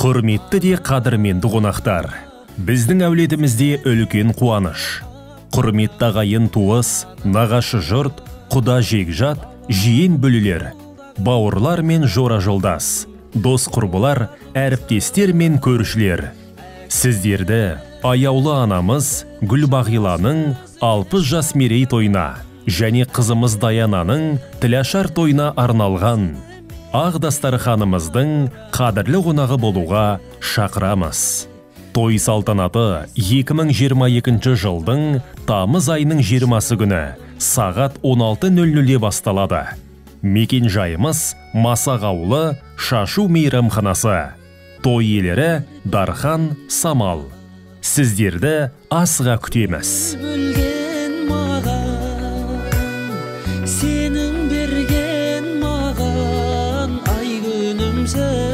Құрметті де қадірменді қонақтар, біздің әулетімізде үлкен қуаныш. Құрметті ағайын туыс, нағашы жұрт, құда жекжат, жиен бөлелер, бауырлар мен жора жолдас, дос құрбылар, әріптестер мен көршілер. Сіздерді аяулы анамыз Гүлбағиланың 60 жас мерей тойына және қызымыз Даянаның тілашар тойына арналған ақ дастарханымыздың қадірлі қонағы болуға шақырамыз. Той салтанаты 2022 жылдың тамыз айының 20 күні сағат 16:00-де басталады. Мекен жайымыз Масақ ауылы Шашу мейрамханасы. Той иелері Дархан, Самал. Сіздерді асыға күтеміз. Сенің берген маған ай күнімсің.